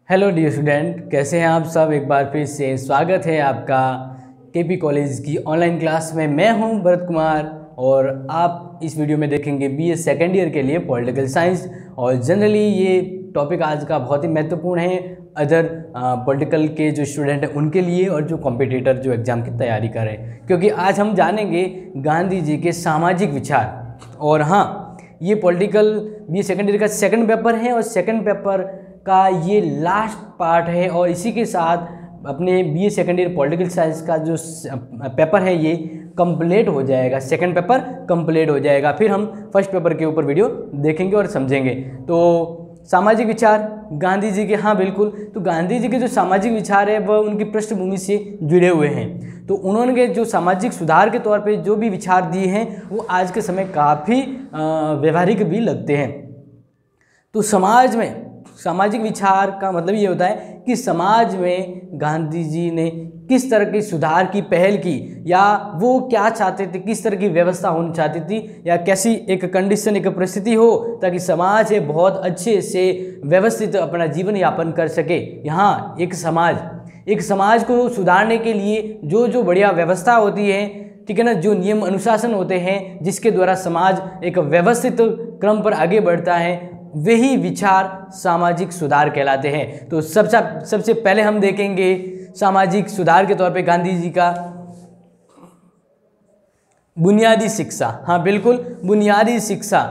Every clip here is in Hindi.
हेलो डियर स्टूडेंट, कैसे हैं आप सब। एक बार फिर से स्वागत है आपका केपी कॉलेज की ऑनलाइन क्लास में। मैं हूं भरत कुमार और आप इस वीडियो में देखेंगे बीए सेकेंड ईयर के लिए पॉलिटिकल साइंस। और जनरली ये टॉपिक आज का बहुत ही महत्वपूर्ण है अदर पॉलिटिकल के जो स्टूडेंट हैं उनके लिए और जो कॉम्पिटिटर जो एग्ज़ाम की तैयारी कर रहे हैं, क्योंकि आज हम जानेंगे गांधी जी के सामाजिक विचार। और हाँ, ये पॉलिटिकल बीए सेकेंड ईयर का सेकंड पेपर है और सेकंड पेपर का ये लास्ट पार्ट है। और इसी के साथ अपने BA second year political science का जो पेपर है ये कंप्लीट हो जाएगा, सेकंड पेपर कंप्लीट हो जाएगा। फिर हम फर्स्ट पेपर के ऊपर वीडियो देखेंगे और समझेंगे। तो सामाजिक विचार गांधी जी के, हाँ बिल्कुल, तो गांधी जी के जो सामाजिक विचार है वह उनकी पृष्ठभूमि से जुड़े हुए हैं। तो उन्होंने जो सामाजिक सुधार के तौर पे जो भी विचार दिए हैं वो आज के समय काफ़ी व्यवहारिक भी लगते हैं। तो समाज में सामाजिक विचार का मतलब ये होता है कि समाज में गांधी जी ने किस तरह की सुधार की पहल की, या वो क्या चाहते थे, किस तरह की व्यवस्था होनी चाहती थी, या कैसी एक कंडीशन, एक परिस्थिति हो ताकि समाज है बहुत अच्छे से व्यवस्थित अपना जीवन यापन कर सके। यहाँ एक समाज को सुधारने के लिए जो बढ़िया व्यवस्था होती है, ठीक है ना, जो नियम अनुशासन होते हैं जिसके द्वारा समाज एक व्यवस्थित क्रम पर आगे बढ़ता है, वही विचार सामाजिक सुधार कहलाते हैं। तो सबसे पहले हम देखेंगे सामाजिक सुधार के तौर पे गांधी जी का बुनियादी शिक्षा। हाँ बिल्कुल, बुनियादी शिक्षा।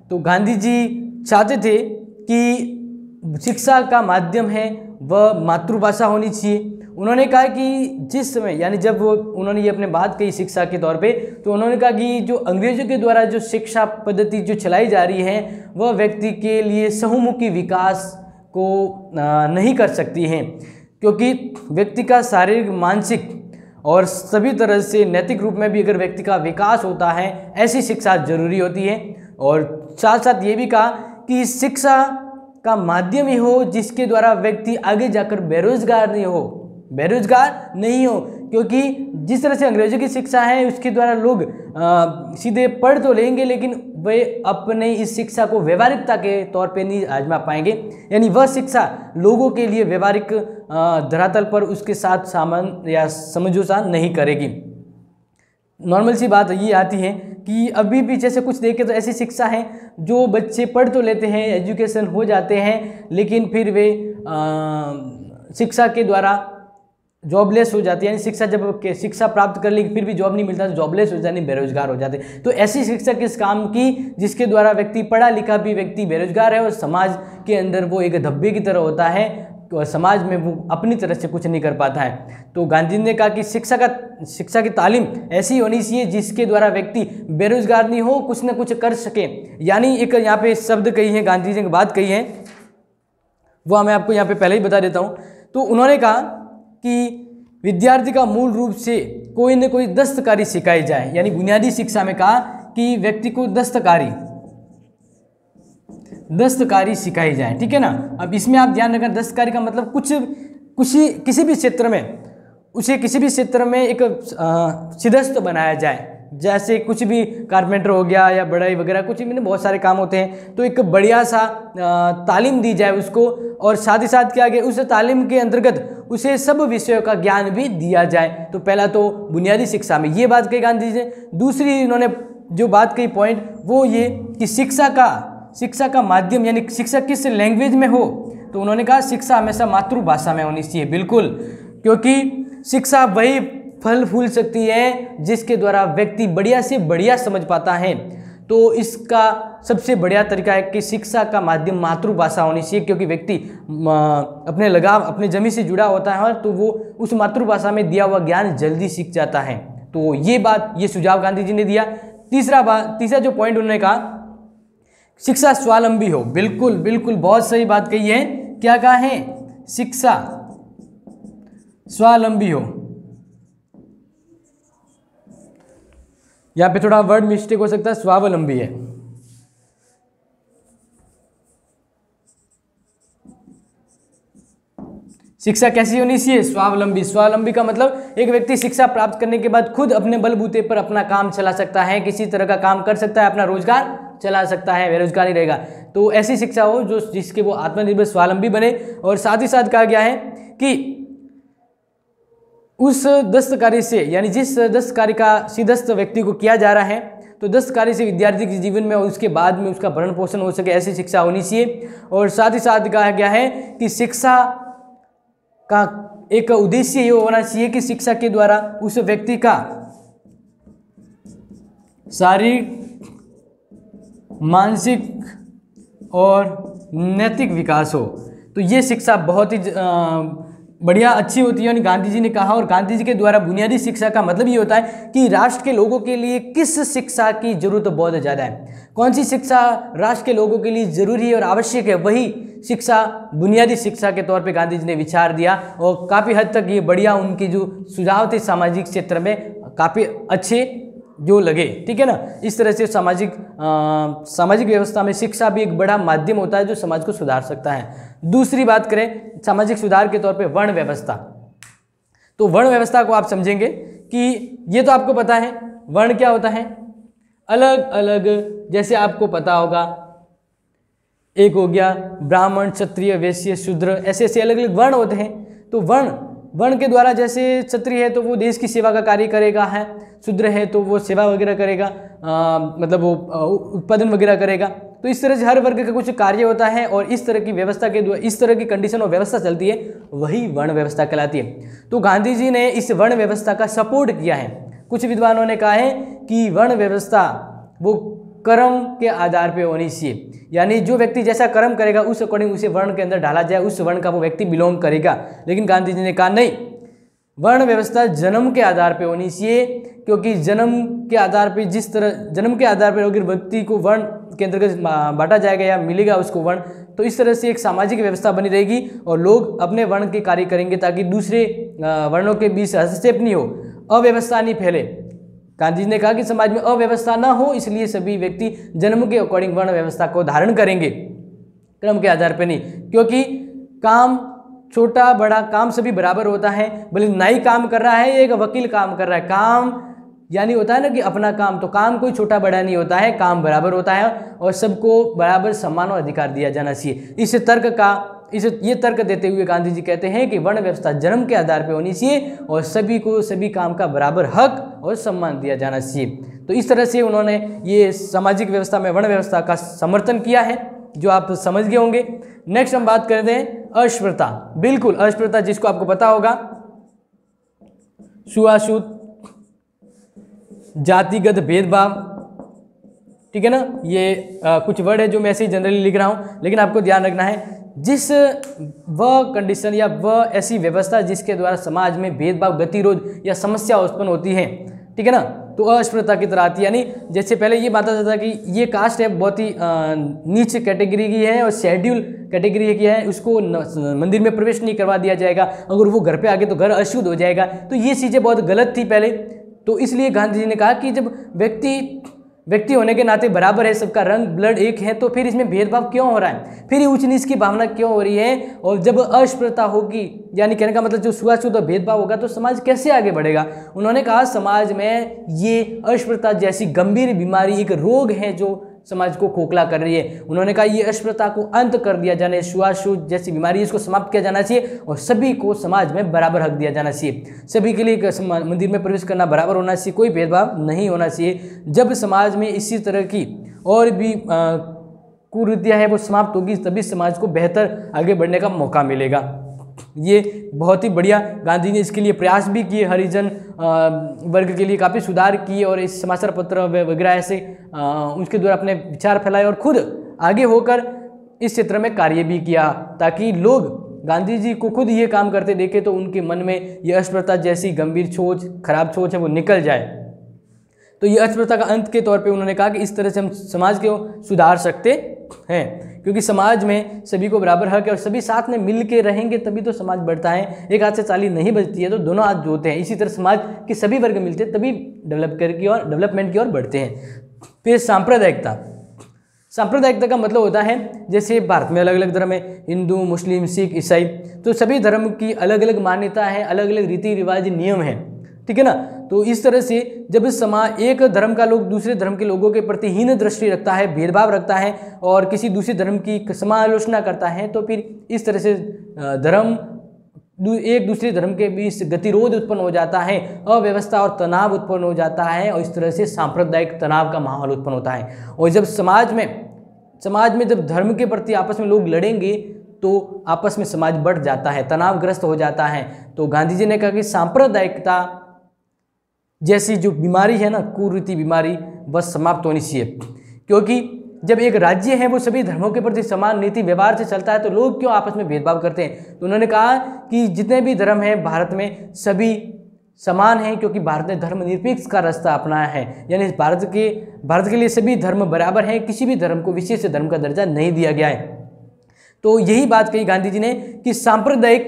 तो गांधी जी चाहते थे कि शिक्षा का माध्यम है वह मातृभाषा होनी चाहिए। उन्होंने कहा कि जिस समय, यानी जब उन्होंने ये अपने बात कही शिक्षा के तौर पे, तो उन्होंने कहा कि जो अंग्रेजों के द्वारा जो शिक्षा पद्धति जो चलाई जा रही है वह व्यक्ति के लिए बहुमुखी विकास को नहीं कर सकती हैं, क्योंकि व्यक्ति का शारीरिक, मानसिक और सभी तरह से नैतिक रूप में भी अगर व्यक्ति का विकास होता है, ऐसी शिक्षा जरूरी होती है। और साथ साथ ये भी कहा कि शिक्षा का माध्यम ही हो जिसके द्वारा व्यक्ति आगे जाकर बेरोजगार नहीं हो, क्योंकि जिस तरह से अंग्रेजों की शिक्षा है उसके द्वारा लोग सीधे पढ़ तो लेंगे लेकिन वे अपने इस शिक्षा को व्यवहारिकता के तौर पे नहीं आजमा पाएंगे। यानी वह शिक्षा लोगों के लिए व्यवहारिक धरातल पर उसके साथ सामंजस्य या समझौता नहीं करेगी। नॉर्मल सी बात ये आती है कि अभी भी जैसे कुछ देखें तो ऐसी शिक्षा है जो बच्चे पढ़ तो लेते हैं, एजुकेशन हो जाते हैं, लेकिन फिर वे शिक्षा के द्वारा जॉबलेस हो जाती है। यानी शिक्षा प्राप्त कर ली फिर भी जॉब नहीं मिलता तो जॉबलेस हो जाते, बेरोजगार हो जाते। तो ऐसी शिक्षा किस काम की जिसके द्वारा व्यक्ति पढ़ा लिखा भी व्यक्ति बेरोजगार है और समाज के अंदर वो एक धब्बे की तरह होता है और समाज में वो अपनी तरह से कुछ नहीं कर पाता है। तो गांधी ने कहा कि शिक्षा की तालीम ऐसी होनी चाहिए जिसके द्वारा व्यक्ति बेरोजगार नहीं हो, कुछ ना कुछ कर सके। यानी एक यहाँ पे शब्द कही है, गांधी जी ने बात कही है, वो मैं आपको यहाँ पे पहले ही बता देता हूँ। तो उन्होंने कहा कि विद्यार्थी का मूल रूप से कोई न कोई दस्तकारी सिखाई जाए। यानी बुनियादी शिक्षा में कहा कि व्यक्ति को दस्तकारी सिखाई जाए, ठीक है ना। अब इसमें आप ध्यान रखना, दस्तकारी का मतलब किसी भी क्षेत्र में उसे किसी भी क्षेत्र में एक सिद्धस्त बनाया जाए। जैसे कुछ भी कारपेंटर हो गया या बढ़ई वगैरह, कुछ भी बहुत सारे काम होते हैं, तो एक बढ़िया सा तालीम दी जाए उसको, और साथ ही साथ क्या गया उस तालीम के अंतर्गत उसे सब विषयों का ज्ञान भी दिया जाए। तो पहला तो बुनियादी शिक्षा में ये बात कही गांधी जी ने। दूसरी इन्होंने जो बात कही पॉइंट वो ये कि शिक्षा का माध्यम, यानी शिक्षा किस लैंग्वेज में हो, तो उन्होंने कहा शिक्षा हमेशा मातृभाषा में होनी चाहिए। बिल्कुल, क्योंकि शिक्षा वही फल फूल सकती है जिसके द्वारा व्यक्ति बढ़िया से बढ़िया समझ पाता है। तो इसका सबसे बढ़िया तरीका है कि शिक्षा का माध्यम मातृभाषा होनी चाहिए, क्योंकि व्यक्ति अपने लगाव अपने जमीन से जुड़ा होता है तो वो उस मातृभाषा में दिया हुआ ज्ञान जल्दी सीख जाता है। तो ये सुझाव गांधी जी ने दिया। तीसरा जो पॉइंट उन्होंने कहा, शिक्षा स्वावलंबी हो। बिल्कुल बिल्कुल, बहुत सही बात कही है। क्या कहा है? शिक्षा स्वावलंबी हो। यहाँ पे थोड़ा वर्ड मिस्टेक हो सकता है, स्वावलंबी है। शिक्षा कैसी होनी चाहिए? स्वावलंबी। स्वावलंबी का मतलब एक व्यक्ति शिक्षा प्राप्त करने के बाद खुद अपने बलबूते पर अपना काम चला सकता है, किसी तरह का काम कर सकता है, अपना रोजगार चला सकता है, बेरोजगार नहीं रहेगा। तो ऐसी शिक्षा हो जो जिसके वो आत्मनिर्भर स्वावलंबी बने। और साथ ही साथ कहा गया है कि उस दस्तकारी से, यानी जिस दस्तकारी का सिद्धस्थ व्यक्ति को किया जा रहा है, तो दस्तकारी से विद्यार्थी के जीवन में और उसके बाद में उसका भरण पोषण हो सके, ऐसी शिक्षा होनी चाहिए। और साथ ही साथ कहा गया है कि शिक्षा का एक उद्देश्य ये होना चाहिए कि शिक्षा के द्वारा उस व्यक्ति का शारीरिक, मानसिक और नैतिक विकास हो। तो ये शिक्षा बहुत ही बढ़िया अच्छी होती है, यानी गांधी जी ने कहा। और गांधी जी के द्वारा बुनियादी शिक्षा का मतलब ये होता है कि राष्ट्र के लोगों के लिए किस शिक्षा की जरूरत बहुत ज़्यादा है, कौन सी शिक्षा राष्ट्र के लोगों के लिए जरूरी है और आवश्यक है, वही शिक्षा बुनियादी शिक्षा के तौर पे गांधी जी ने विचार दिया। और काफ़ी हद तक ये बढ़िया उनके जो सुझाव थे सामाजिक क्षेत्र में काफ़ी अच्छे जो लगे, ठीक है ना। इस तरह से सामाजिक व्यवस्था में शिक्षा भी एक बड़ा माध्यम होता है जो समाज को सुधार सकता है। दूसरी बात करें सामाजिक सुधार के तौर पे वर्ण व्यवस्था, तो वर्ण व्यवस्था को आप समझेंगे कि ये तो आपको पता है वर्ण क्या होता है, अलग अलग, जैसे आपको पता होगा एक हो गया ब्राह्मण, क्षत्रिय, वैश्य, शूद्र, ऐसे ऐसे अलग अलग वर्ण होते हैं। तो वर्ण के द्वारा, जैसे क्षत्रिय है तो वो देश की सेवा का कार्य करेगा, है, शूद्र है तो वो सेवा वगैरह करेगा, मतलब वो उत्पादन वगैरह करेगा। तो इस तरह से हर वर्ग का कुछ कार्य होता है और इस तरह की व्यवस्था के द्वारा, इस तरह की कंडीशन और व्यवस्था चलती है, वही वर्ण व्यवस्था कहलाती है। तो गांधी जी ने इस वर्ण व्यवस्था का सपोर्ट किया है। कुछ विद्वानों ने कहा है कि वर्ण व्यवस्था वो कर्म के आधार पे होनी चाहिए, यानी जो व्यक्ति जैसा कर्म करेगा उस अकॉर्डिंग उसे वर्ण के अंदर डाला जाए, उस वर्ण का वो व्यक्ति बिलोंग करेगा। लेकिन गांधी जी ने कहा नहीं, वर्ण व्यवस्था जन्म के आधार पे होनी चाहिए, क्योंकि जन्म के आधार पे अगर व्यक्ति को वर्ण के अंतर्गत बांटा जाएगा या मिलेगा उसको वर्ण, तो इस तरह से एक सामाजिक व्यवस्था बनी रहेगी और लोग अपने वर्ण के कार्य करेंगे ताकि दूसरे वर्णों के बीच हस्तक्षेप नहीं हो, अव्यवस्था नहीं फैले। गांधी जी ने कहा कि समाज में अव्यवस्था ना हो, इसलिए सभी व्यक्ति जन्म के अकॉर्डिंग वर्ण व्यवस्था को धारण करेंगे, क्रम के आधार पर नहीं। क्योंकि काम छोटा बड़ा काम सभी बराबर होता है, भले नाई काम कर रहा है, एक वकील काम कर रहा है, काम यानी होता है ना कि अपना काम, तो काम कोई छोटा बड़ा नहीं होता है, काम बराबर होता है और सबको बराबर सम्मान और अधिकार दिया जाना चाहिए। ये तर्क देते हुए गांधी जी कहते हैं कि वर्ण व्यवस्था जन्म के आधार पर होनी चाहिए और सभी को सभी काम का बराबर हक और सम्मान दिया जाना चाहिए। तो इस तरह से उन्होंने ये सामाजिक व्यवस्था में वर्ण व्यवस्था का समर्थन किया है, जो आप समझ गए होंगे। नेक्स्ट हम बात करते हैं अस्पृश्यता। बिल्कुल अस्पृश्यता, जिसको आपको पता होगा, छुआछूत, जातिगत भेदभाव, ठीक है ना। ये कुछ वर्ड है जो मैं ऐसे ही जनरली लिख रहा हूं, लेकिन आपको ध्यान रखना है जिस वह कंडीशन या वह ऐसी व्यवस्था जिसके द्वारा समाज में भेदभाव, गतिरोध या समस्या उत्पन्न होती है, ठीक है ना, तो अस्पृश्यता की तरह आती है। यानी जैसे पहले ये बात आता था कि ये कास्ट है बहुत ही नीच कैटेगरी की है और शेड्यूल कैटेगरी की है, उसको मंदिर में प्रवेश नहीं करवा दिया जाएगा, अगर वो घर पे आ गए तो घर अशुद्ध हो जाएगा। तो ये चीज़ें बहुत गलत थी पहले। तो इसलिए गांधी जी ने कहा कि जब व्यक्ति होने के नाते बराबर है, सबका रंग ब्लड एक है, तो फिर इसमें भेदभाव क्यों हो रहा है, फिर ये ऊंच नीच की भावना क्यों हो रही है। और जब अस्पृश्यता होगी, यानी कहने का मतलब जो छुआछूत और भेदभाव होगा, तो समाज कैसे आगे बढ़ेगा। उन्होंने कहा समाज में ये अस्पृश्यता जैसी गंभीर बीमारी एक रोग है जो समाज को खोखला कर रही है। उन्होंने कहा ये अस्पृश्यता को अंत कर दिया जाने, छुआछूत जैसी बीमारी इसको समाप्त किया जाना चाहिए और सभी को समाज में बराबर हक दिया जाना चाहिए। सभी के लिए मंदिर में प्रवेश करना बराबर होना चाहिए, कोई भेदभाव नहीं होना चाहिए। जब समाज में इसी तरह की और भी कुरीतियाँ है वो समाप्त होगी, तभी समाज को बेहतर आगे बढ़ने का मौका मिलेगा। ये बहुत ही बढ़िया गांधी ने इसके लिए प्रयास भी किए, हरिजन वर्ग के लिए काफ़ी सुधार किए और इस समाचार पत्र वगैरह ऐसे उसके द्वारा अपने विचार फैलाए और खुद आगे होकर इस क्षेत्र में कार्य भी किया, ताकि लोग गांधी जी को खुद ये काम करते देखे तो उनके मन में ये अस्पृश्यता जैसी गंभीर सोच, खराब सोच है वो निकल जाए। तो ये अस्पृश्यता का अंत के तौर पे उन्होंने कहा कि इस तरह से हम समाज को सुधार सकते हैं, क्योंकि समाज में सभी को बराबर हक है और सभी साथ में मिल के रहेंगे तभी तो समाज बढ़ता है। एक हाथ से ताली नहीं बजती है, तो दोनों हाथ जोड़ते हैं। इसी तरह समाज के सभी वर्ग मिलते हैं तभी डेवलपमेंट की ओर बढ़ते हैं। फिर सांप्रदायिकता। सांप्रदायिकता का मतलब होता है जैसे भारत में अलग अलग धर्म है, हिंदू, मुस्लिम, सिख, ईसाई, तो सभी धर्म की अलग अलग मान्यता है, अलग अलग रीति रिवाज, नियम है। ठीक है ना। तो इस तरह से जब समाज एक धर्म का लोग दूसरे धर्म के लोगों के प्रति हीन दृष्टि रखता है, भेदभाव रखता है और किसी दूसरे धर्म की समालोचना करता है, तो फिर इस तरह से धर्म एक दूसरे धर्म के बीच गतिरोध उत्पन्न हो जाता है, अव्यवस्था और तनाव उत्पन्न हो जाता है और इस तरह से सांप्रदायिक तनाव का माहौल उत्पन्न होता है। और जब समाज में जब धर्म के प्रति आपस में लोग लड़ेंगे तो आपस में समाज बढ़ जाता है, तनावग्रस्त हो जाता है। तो गांधी जी ने कहा कि सांप्रदायिकता जैसी जो बीमारी है ना, कुरीति बीमारी, बस समाप्त होनी चाहिए। क्योंकि जब एक राज्य है वो सभी धर्मों के प्रति समान नीति व्यवहार से चलता है तो लोग क्यों आपस में भेदभाव करते हैं। तो उन्होंने कहा कि जितने भी धर्म हैं भारत में सभी समान हैं, क्योंकि भारत ने धर्मनिरपेक्ष का रास्ता अपनाया है। यानी भारत के लिए सभी धर्म बराबर हैं, किसी भी धर्म को विशेष धर्म का दर्जा नहीं दिया गया है। तो यही बात कही गांधी जी ने कि सांप्रदायिक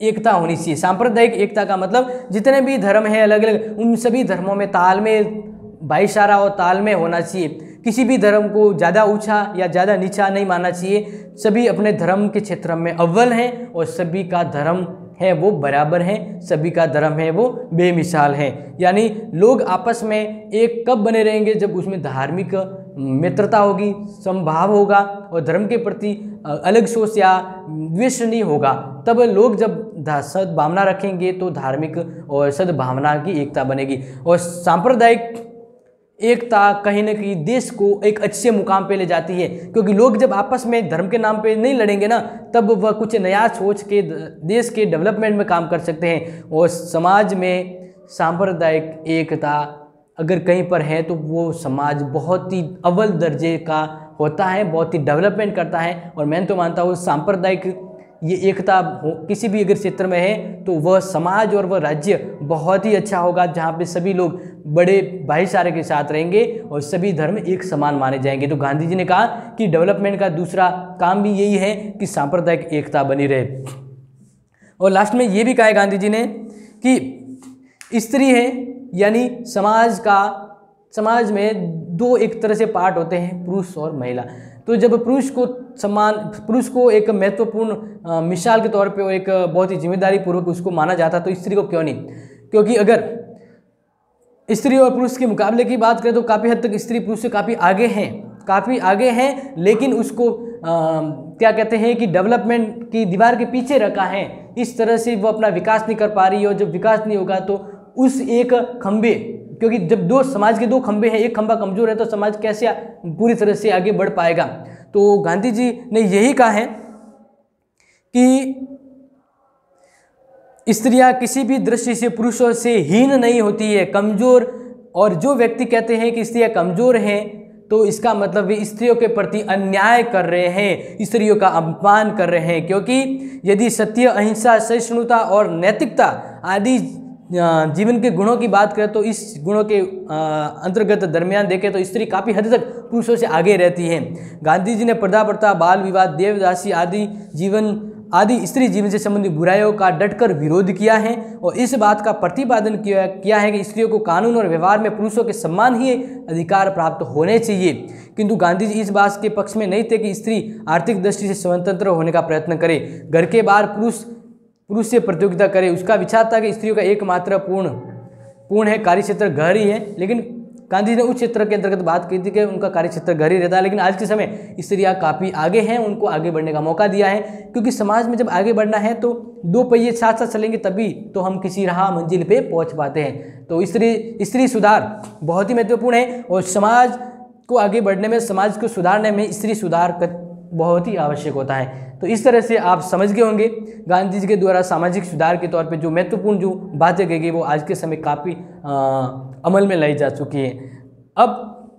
एकता होनी चाहिए। सांप्रदायिक एकता का मतलब जितने भी धर्म हैं अलग अलग, उन सभी धर्मों में तालमेल, भाईचारा और तालमेल होना चाहिए। किसी भी धर्म को ज़्यादा ऊंचा या ज़्यादा नीचा नहीं मानना चाहिए। सभी अपने धर्म के क्षेत्र में अव्वल हैं और सभी का धर्म है वो बराबर है, सभी का धर्म है वो बेमिसाल है। यानी लोग आपस में एक कब बने रहेंगे, जब उसमें धार्मिक मित्रता होगी, समभाव होगा और धर्म के प्रति अलग सोच या द्वेष नहीं होगा। तब लोग जब सद्भावना रखेंगे तो धार्मिक और सद्भावना की एकता बनेगी। और सांप्रदायिक एकता कहीं ना कहीं देश को एक अच्छे मुकाम पे ले जाती है, क्योंकि लोग जब आपस में धर्म के नाम पे नहीं लड़ेंगे ना, तब वह कुछ नया सोच के देश के डेवलपमेंट में काम कर सकते हैं। और समाज में सांप्रदायिक एकता अगर कहीं पर है तो वो समाज बहुत ही अव्वल दर्जे का होता है, बहुत ही डेवलपमेंट करता है। और मैं तो मानता हूँ सांप्रदायिक ये एकता किसी भी अगर क्षेत्र में है तो वह समाज और वह राज्य बहुत ही अच्छा होगा, जहाँ पे सभी लोग बड़े भाईचारे के साथ रहेंगे और सभी धर्म एक समान माने जाएंगे। तो गांधी जी ने कहा कि डेवलपमेंट का दूसरा काम भी यही है कि सांप्रदायिक एकता बनी रहे। और लास्ट में ये भी कहा है गांधी जी ने कि स्त्री है, यानी समाज में दो एक तरह से पार्ट होते हैं, पुरुष और महिला। तो जब पुरुष को एक महत्वपूर्ण मिसाल के तौर पे और एक बहुत ही जिम्मेदारी पूर्वक उसको माना जाता, तो स्त्री को क्यों नहीं। क्योंकि अगर स्त्री और पुरुष के मुकाबले की बात करें तो काफ़ी हद तक स्त्री पुरुष से काफ़ी आगे हैं, लेकिन उसको क्या कहते हैं कि डेवलपमेंट की दीवार के पीछे रखा है। इस तरह से वो अपना विकास नहीं कर पा रही है। और जब विकास नहीं होगा तो उस एक खंभे, क्योंकि जब दो समाज के दो खंभे हैं, एक खंभा कमजोर है तो समाज कैसे पूरी तरह से आगे बढ़ पाएगा। तो गांधी जी ने यही कहा है कि स्त्रियां किसी भी दृष्टि से पुरुषों से हीन नहीं होती है, कमजोर। और जो व्यक्ति कहते हैं कि स्त्रियां कमजोर हैं तो इसका मतलब वे स्त्रियों के प्रति अन्याय कर रहे हैं, स्त्रियों का अपमान कर रहे हैं। क्योंकि यदि सत्य, अहिंसा, सहिष्णुता और नैतिकता आदि जीवन के गुणों की बात करें तो इस गुणों के अंतर्गत दरमियान देखें तो स्त्री काफ़ी हद तक पुरुषों से आगे रहती है। गांधी जी ने प्रथा प्रथा, बाल विवाह, देवदासी आदि स्त्री जीवन से संबंधित बुराइयों का डटकर विरोध किया है और इस बात का प्रतिपादन किया है कि स्त्रियों को कानून और व्यवहार में पुरुषों के समान ही अधिकार प्राप्त होने चाहिए। किंतु गांधी जी इस बात के पक्ष में नहीं थे कि स्त्री आर्थिक दृष्टि से स्वतंत्र होने का प्रयत्न करे, घर के बाहर पुरुष से प्रतियोगिता करे। उसका विचार था कि स्त्रियों का एकमात्र पूर्ण है कार्यक्षेत्र घर ही है। लेकिन गांधी ने उस क्षेत्र के अंतर्गत बात की थी कि उनका कार्यक्षेत्र घर ही रहता है। लेकिन आज के समय स्त्रियां काफ़ी आगे हैं, उनको आगे बढ़ने का मौका दिया है। क्योंकि समाज में जब आगे बढ़ना है तो दो पहिए साथ साथ चलेंगे, तभी तो हम किसी राह मंजिल पे पहुंच पाते हैं। तो स्त्री सुधार बहुत ही महत्वपूर्ण है और समाज को आगे बढ़ने में, समाज को सुधारने में स्त्री सुधार बहुत ही आवश्यक होता है। तो इस तरह से आप समझ गए होंगे गांधी जी के द्वारा सामाजिक सुधार के तौर पे जो महत्वपूर्ण जो बातें कही गई वो आज के समय काफ़ी अमल में लाई जा चुकी है। अब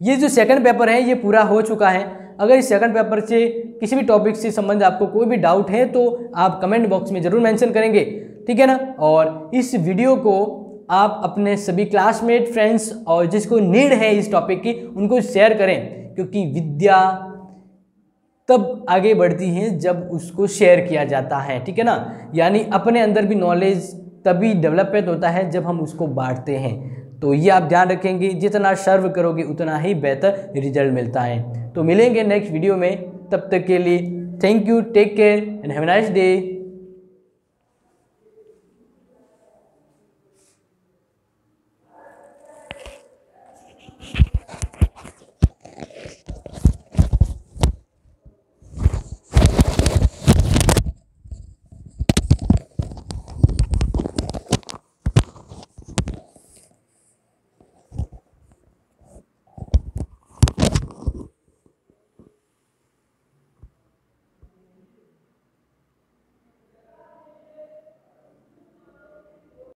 ये जो सेकंड पेपर है ये पूरा हो चुका है। अगर इस सेकंड पेपर से किसी भी टॉपिक से संबंधित आपको कोई भी डाउट है तो आप कमेंट बॉक्स में ज़रूर मेंशन करेंगे, ठीक है ना। और इस वीडियो को आप अपने सभी क्लासमेट, फ्रेंड्स और जिसको नीड है इस टॉपिक की उनको शेयर करें, क्योंकि विद्या तब आगे बढ़ती है जब उसको शेयर किया जाता है, ठीक है ना। यानी अपने अंदर भी नॉलेज तभी डेवलपमेंट होता है जब हम उसको बांटते हैं। तो ये आप ध्यान रखेंगे, जितना सर्व करोगे उतना ही बेहतर रिजल्ट मिलता है। तो मिलेंगे नेक्स्ट वीडियो में, तब तक के लिए thank you, take care and have a nice day.